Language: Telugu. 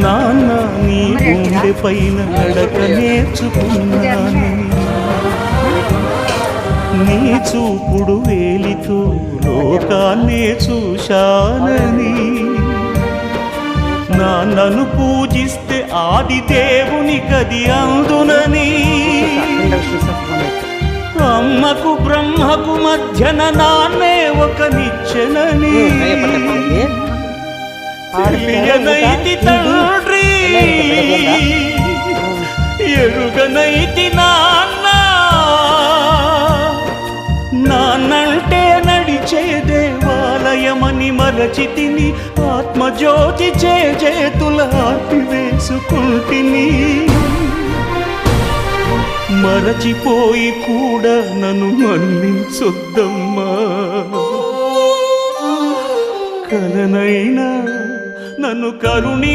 నాన్న నీ గుండె పైన నడక నేర్చుకున్నానని, నీ చూపుడు వేలితో లోకాన్నే చూశానని, నాన్నను పూజిస్తే ఆది దేవుని గది అందునని, అమ్మకు బ్రహ్మకు మధ్యన నాన్నే ఒక నిచ్చెనని, తెలియనైతి తండ్రి ఎరుగనైతి నాన్న, నాన్నంటే నడిచే దేవాలయమని మరచితిని, ఆత్మజ్యోతి చేతుల ఆపివేసుకుంటిని, మరచిపోయి కూడా నన్ను మన్నించొద్దమ్మా, కలనైనా నన్ను కరుణి